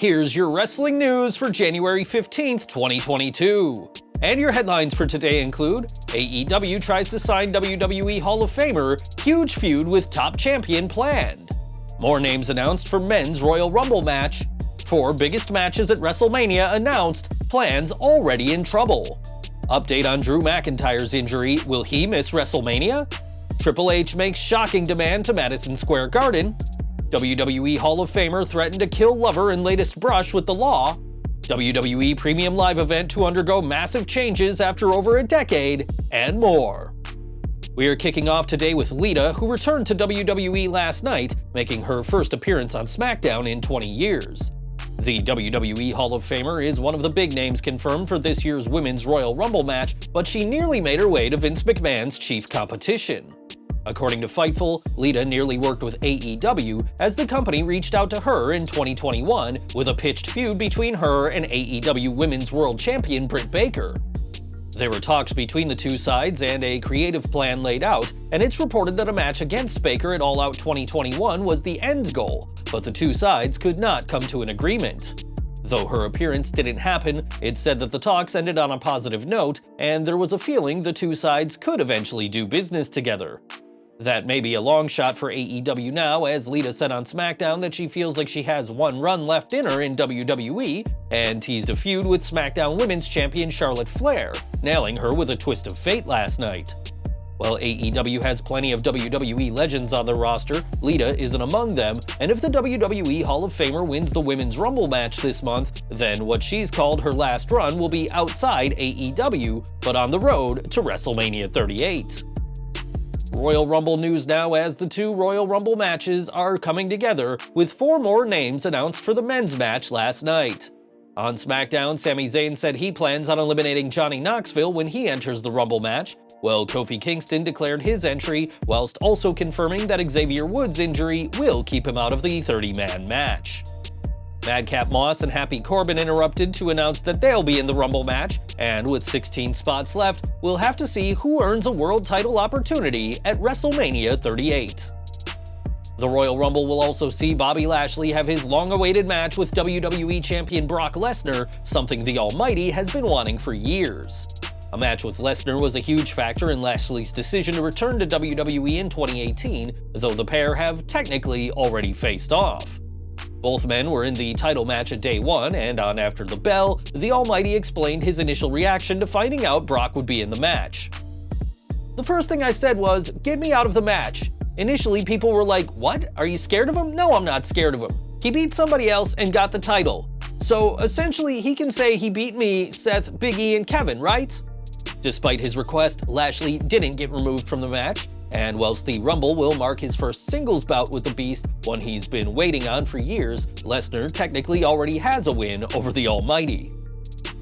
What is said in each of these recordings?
Here's your wrestling news for January 15th, 2022. And your headlines for today include: AEW tries to sign WWE Hall of Famer, huge feud with top champion planned. More names announced for men's Royal Rumble match. 4 biggest matches at WrestleMania announced, plans already in trouble. Update on Drew McIntyre's injury, will he miss WrestleMania? Triple H makes shocking demand to Madison Square Garden. WWE Hall of Famer threatened to kill lover in latest brush with the law. WWE Premium Live event to undergo massive changes after over a decade, and more. We are kicking off today with Lita, who returned to WWE last night, making her first appearance on SmackDown in 20 years. The WWE Hall of Famer is one of the big names confirmed for this year's Women's Royal Rumble match, but she nearly made her way to Vince McMahon's chief competition. According to Fightful, Lita nearly worked with AEW as the company reached out to her in 2021 with a pitched feud between her and AEW Women's World Champion Britt Baker. There were talks between the two sides and a creative plan laid out, and it's reported that a match against Baker at All Out 2021 was the end goal, but the two sides could not come to an agreement. Though her appearance didn't happen, it's said that the talks ended on a positive note, and there was a feeling the two sides could eventually do business together. That may be a long shot for AEW now, as Lita said on SmackDown that she feels like she has one run left in her in WWE, and teased a feud with SmackDown Women's Champion Charlotte Flair, nailing her with a twist of fate last night. While AEW has plenty of WWE legends on their roster, Lita isn't among them, and if the WWE Hall of Famer wins the Women's Rumble match this month, then what she's called her last run will be outside AEW, but on the road to WrestleMania 38. Royal Rumble news now, as the 2 Royal Rumble matches are coming together, with 4 more names announced for the men's match last night. On SmackDown, Sami Zayn said he plans on eliminating Johnny Knoxville when he enters the Rumble match, while Kofi Kingston declared his entry, whilst also confirming that Xavier Woods' injury will keep him out of the 30-man match. Madcap Moss and Happy Corbin interrupted to announce that they'll be in the Rumble match, and with 16 spots left, we'll have to see who earns a world title opportunity at WrestleMania 38. The Royal Rumble will also see Bobby Lashley have his long-awaited match with WWE Champion Brock Lesnar, something the Almighty has been wanting for years. A match with Lesnar was a huge factor in Lashley's decision to return to WWE in 2018, though the pair have technically already faced off. Both men were in the title match at day 1, and on After the Bell, the Almighty explained his initial reaction to finding out Brock would be in the match. "The first thing I said was, 'Get me out of the match.' Initially, people were like, 'What? Are you scared of him?' No, I'm not scared of him. He beat somebody else and got the title. So essentially, he can say he beat me, Seth, Big E, and Kevin, right?" Despite his request, Lashley didn't get removed from the match, and whilst the Rumble will mark his first singles bout with the Beast, one he's been waiting on for years, Lesnar technically already has a win over the Almighty.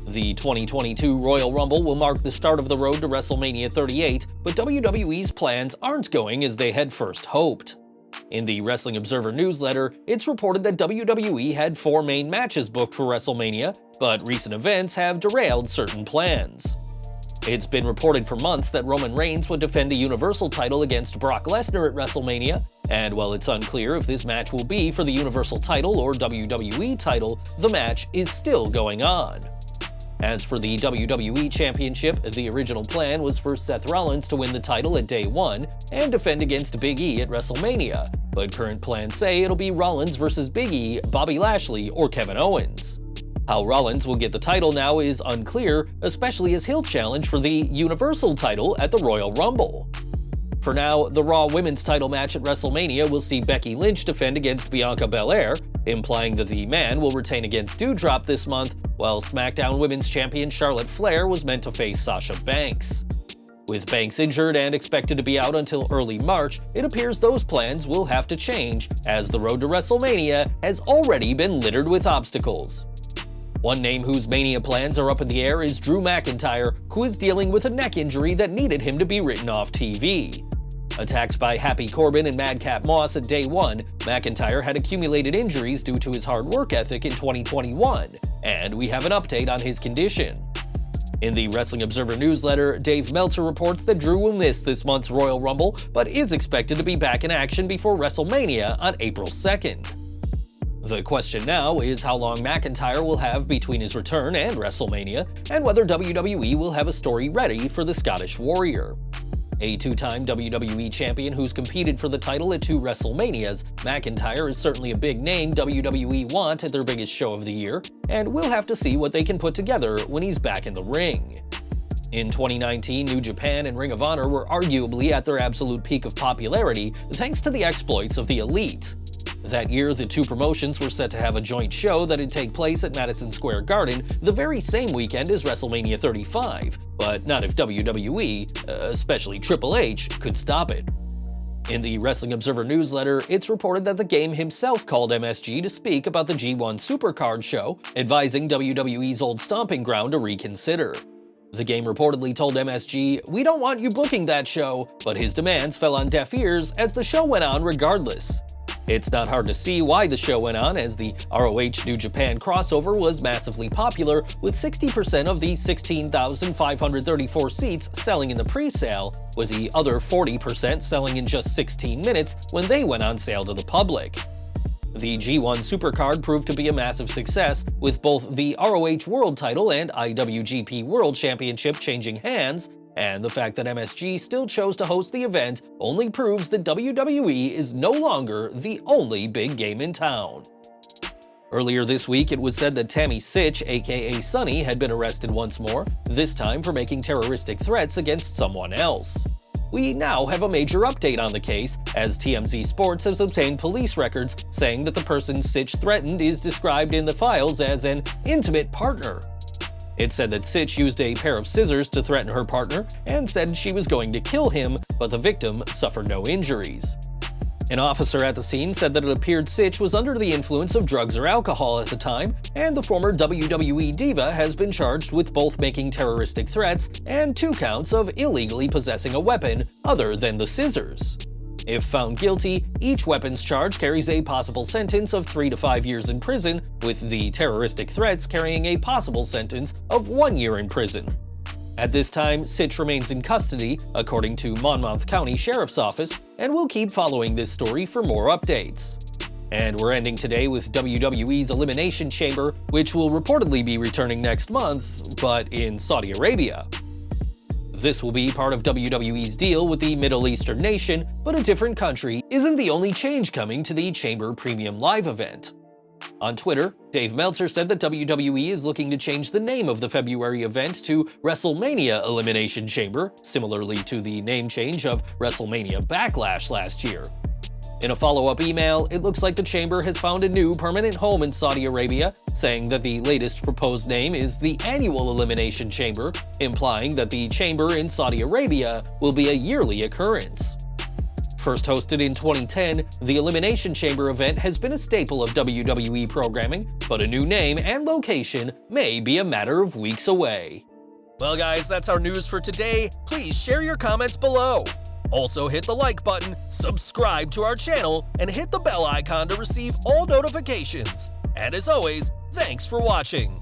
The 2022 Royal Rumble will mark the start of the road to WrestleMania 38, but WWE's plans aren't going as they had first hoped. In the Wrestling Observer newsletter, it's reported that WWE had 4 main matches booked for WrestleMania, but recent events have derailed certain plans. It's been reported for months that Roman Reigns would defend the Universal title against Brock Lesnar at WrestleMania, and while it's unclear if this match will be for the Universal title or WWE title, the match is still going on. As for the WWE Championship, the original plan was for Seth Rollins to win the title at day 1 and defend against Big E at WrestleMania, but current plans say it'll be Rollins versus Big E, Bobby Lashley, or Kevin Owens. How Rollins will get the title now is unclear, especially as he'll challenge for the Universal title at the Royal Rumble. For now, the Raw Women's title match at WrestleMania will see Becky Lynch defend against Bianca Belair, implying that the man will retain against Doudrop this month, while SmackDown Women's Champion Charlotte Flair was meant to face Sasha Banks. With Banks injured and expected to be out until early March, it appears those plans will have to change, as the road to WrestleMania has already been littered with obstacles. One name whose Mania plans are up in the air is Drew McIntyre, who is dealing with a neck injury that needed him to be written off TV. Attacked by Happy Corbin and Madcap Moss at day 1, McIntyre had accumulated injuries due to his hard work ethic in 2021, and we have an update on his condition. In the Wrestling Observer newsletter, Dave Meltzer reports that Drew will miss this month's Royal Rumble, but is expected to be back in action before WrestleMania on April 2nd. The question now is how long McIntyre will have between his return and WrestleMania, and whether WWE will have a story ready for the Scottish Warrior. A two-time WWE champion who's competed for the title at 2 WrestleManias, McIntyre is certainly a big name WWE want at their biggest show of the year, and we'll have to see what they can put together when he's back in the ring. In 2019, New Japan and Ring of Honor were arguably at their absolute peak of popularity thanks to the exploits of the Elite. That year, the two promotions were set to have a joint show that'd take place at Madison Square Garden the very same weekend as WrestleMania 35, but not if WWE, especially Triple H, could stop it. In the Wrestling Observer newsletter, it's reported that the game himself called MSG to speak about the G1 Supercard show, advising WWE's old stomping ground to reconsider. The game reportedly told MSG, "We don't want you booking that show," but his demands fell on deaf ears as the show went on regardless. It's not hard to see why the show went on, as the ROH New Japan crossover was massively popular, with 60% of the 16,534 seats selling in the pre-sale, with the other 40% selling in just 16 minutes when they went on sale to the public. The G1 Supercard proved to be a massive success, with both the ROH World title and IWGP World Championship changing hands, and the fact that MSG still chose to host the event only proves that WWE is no longer the only big game in town. Earlier this week, it was said that Tammy Sytch, aka Sunny, had been arrested once more, this time for making terroristic threats against someone else. We now have a major update on the case, as TMZ Sports has obtained police records saying that the person Sytch threatened is described in the files as an intimate partner. It said that Sytch used a pair of scissors to threaten her partner and said she was going to kill him, but the victim suffered no injuries. An officer at the scene said that it appeared Sytch was under the influence of drugs or alcohol at the time, and the former WWE diva has been charged with both making terroristic threats and 2 counts of illegally possessing a weapon other than the scissors. If found guilty, each weapons charge carries a possible sentence of 3 to 5 years in prison, with the terroristic threats carrying a possible sentence of 1 year in prison. At this time, Sytch remains in custody, according to Monmouth County Sheriff's Office, and we'll keep following this story for more updates. And we're ending today with WWE's Elimination Chamber, which will reportedly be returning next month, but in Saudi Arabia. This will be part of WWE's deal with the Middle Eastern nation, but a different country isn't the only change coming to the Chamber Premium Live event. On Twitter, Dave Meltzer said that WWE is looking to change the name of the February event to WrestleMania Elimination Chamber, similarly to the name change of WrestleMania Backlash last year. In a follow-up email, it looks like the Chamber has found a new permanent home in Saudi Arabia, saying that the latest proposed name is the Annual Elimination Chamber, implying that the Chamber in Saudi Arabia will be a yearly occurrence. First hosted in 2010, the Elimination Chamber event has been a staple of WWE programming, but a new name and location may be a matter of weeks away. Well guys, that's our news for today. Please share your comments below. Also hit the like button, subscribe to our channel, and hit the bell icon to receive all notifications. And as always, thanks for watching.